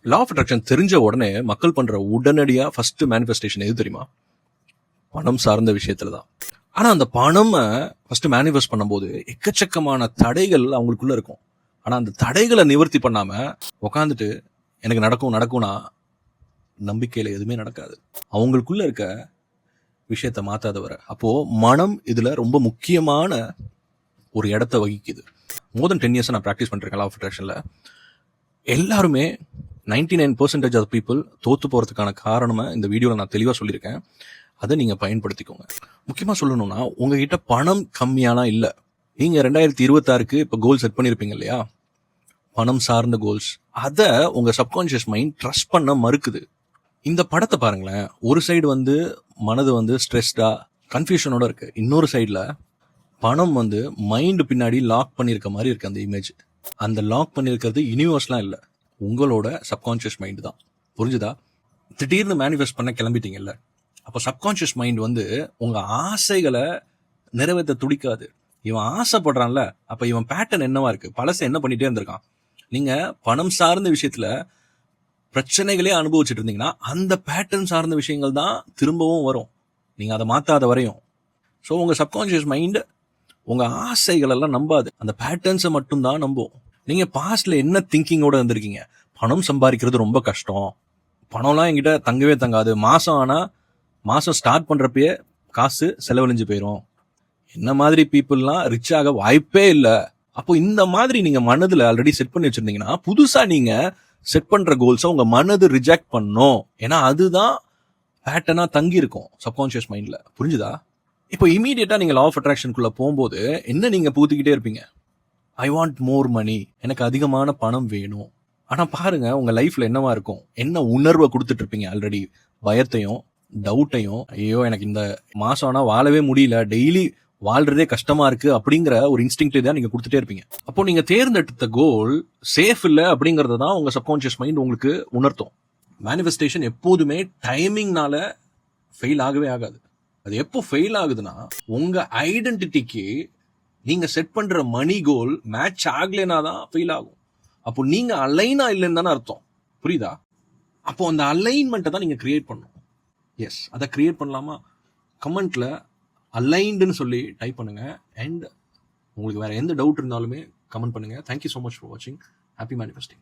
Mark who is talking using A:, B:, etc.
A: Law of attraction தெரிஞ்ச உடனே மக்கள் பண்ற உடனடியா ஃபர்ஸ்ட் மேனிஃபெஸ்டேஷன் எது தெரியுமா? பணம் சார்ந்த விஷயத்துல தான். ஆனா அந்த பணம் ஃபர்ஸ்ட் மேனிஃபெஸ்ட் பண்ணும்போது எக்கச்சக்கமான தடைகள் அவங்களுக்குள்ள இருக்கும். ஆனா அந்த தடைகளை நிவர்த்தி பண்ணாம உட்காந்துட்டு எனக்கு நடக்கும்னா நம்பிக்கையில எதுவுமே நடக்காது. அவங்களுக்குள்ள இருக்க விஷயத்த மாத்தாத வர. அப்போ மனம் இதுல ரொம்ப முக்கியமான ஒரு இடத்த வகிக்குது. மோர் தென் 10 இயர்ஸ் நான் ப்ராக்டிஸ் பண்ணிருக்கேன் லா ஆஃப் அட்ராக்ஷன்ல. எல்லாருமே 99% ஆஃப் பீப்புள் தோத்து போறதுக்கான காரணமா இந்த வீடியோல நான் தெளிவா சொல்லியிருக்கேன். அதை நீங்க பயன்படுத்திக்கோங்க. முக்கியமா சொல்லணும்னா உங்ககிட்ட பணம் கம்மியாலாம் இல்ல. நீங்க 2026க்கு இப்ப கோல் செட் பண்ணிருப்பீங்க இல்லையா? பணம் சார்ந்த கோல்ஸ். அத உங்க சப்கான்சியஸ் மைண்ட் ட்ரஸ்ட் பண்ண மறுக்குது. இந்த படத்தை பாருங்களேன். ஒரு சைடு வந்து மனது வந்து ஸ்ட்ரெஸ்டா கன்ஃபியூஷனோட இருக்கு. இன்னொரு சைடுல பணம் வந்து மைண்ட் பின்னாடி லாக் பண்ணிருக்க மாதிரி இருக்கு அந்த இமேஜ். அந்த லாக் பண்ணிருக்கிறது யூனிவர்ஸ்லாம் இல்ல, உங்களோட சப்கான்சியஸ் மைண்ட் தான். புரிஞ்சுதா? திடீர்னு மேனிஃபெஸ்ட் பண்ண கிளம்பிட்டீங்கல்ல, அப்போ சப்கான்சியஸ் மைண்ட் வந்து உங்க ஆசைகளை நிறைவேற்ற துடிக்காது. இவன் ஆசைப்படுறான்ல, அப்ப இவன் பேட்டர்ன் என்னவா இருக்கு? பழசை என்ன பண்ணிட்டே இருந்திருக்கான். நீங்க பணம் சார்ந்த விஷயத்துல பிரச்சனைகளே அனுபவிச்சுட்டு இருந்தீங்கன்னா அந்த பேட்டர்ன் சார்ந்த விஷயங்கள் தான் திரும்பவும் வரும், நீங்க அதை மாத்தாத வரையும். ஸோ உங்க சப்கான்சியஸ் மைண்ட் உங்க ஆசைகள் எல்லாம் நம்பாது, அந்த பேட்டர்ன்ஸை மட்டும் தான் நம்பும். நீங்க பாஸ்ட்ல என்ன திங்கிங்கோட இருந்திருக்கீங்க? பணம் சம்பாதிக்கிறது ரொம்ப கஷ்டம், பணம்லாம் என்கிட்ட தங்கவே தங்காது, மாசம் ஸ்டார்ட் பண்றப்பயே காசு செலவழிஞ்சு போயிடும், என்ன மாதிரி பீப்புள்லாம் ரிச் ஆக வாய்ப்பே இல்லை. அப்போ இந்த மாதிரி நீங்க மனதுல ஆல்ரெடி செட் பண்ணி வச்சிருந்தீங்கன்னா புதுசா நீங்க செட் பண்ற கோல்ஸை உங்க மனது ரிஜெக்ட் பண்ணும். ஏன்னா அதுதான் பேட்டர்னா தங்கி இருக்கும் சப்கான்சியஸ் மைண்ட்ல. புரிஞ்சுதா? இப்போ இமீடியட்டா நீங்க லா ஆஃப் அட்ராக்ஷனுக்குள்ள போகும்போது என்ன நீங்க பூத்திக்கிட்டே இருப்பீங்க? ஐ வாண்ட் மோர் மணி, எனக்கு அதிகமான பணம் வேணும். ஆனா பாருங்க உங்க லைஃப்ல என்னவா இருக்கும், என்ன உணர்வை கொடுத்துட்டு இருப்பீங்க ஆல்ரெடி? பயத்தையும் டவுட்டையும். ஐயோ எனக்கு இந்த மாசம் ஆனா வாழவே முடியல, டெய்லி வாழ்றதே கஷ்டமா இருக்கு அப்படிங்கிற ஒரு இன்ஸ்டிங்க்ட் தான் நீங்க கொடுத்துட்டே இருப்பீங்க. அப்போ நீங்க தேர்ந்தெடுத்த கோல் சேஃப் இல்ல அப்படிங்கறத தான் உங்க சப்கான்சியஸ் மைண்ட் உங்களுக்கு உணர்த்தும். மேனிஃபெஸ்டேஷன் எப்போதுமே டைமிங்னால ஃபெயில் ஆகவே ஆகாது. அது எப்போ ஃபெயில் ஆகுதுன்னா உங்க ஐடென்டிட்டிக்கு நீங்க செட் பண்ற மணி கோல் மேட்ச் ஆகலைன்னா தான் ஃபெயில் ஆகும். அப்போ நீங்க அலைனா இல்லைன்னு தானே அர்த்தம். புரியுதா? அப்போ அந்த அலைன்மெண்ட்டை தான் நீங்க கிரியேட் பண்ணணும். எஸ், அதை கிரியேட் பண்ணலாமா? கமெண்ட்ல அலைன்டுன்னு சொல்லி டைப் பண்ணுங்க. அண்ட் உங்களுக்கு வேற எந்த டவுட் இருந்தாலுமே கமெண்ட் பண்ணுங்க. தேங்க்யூ ஸோ மச் ஃபார் வாட்சிங். Happy manifesting.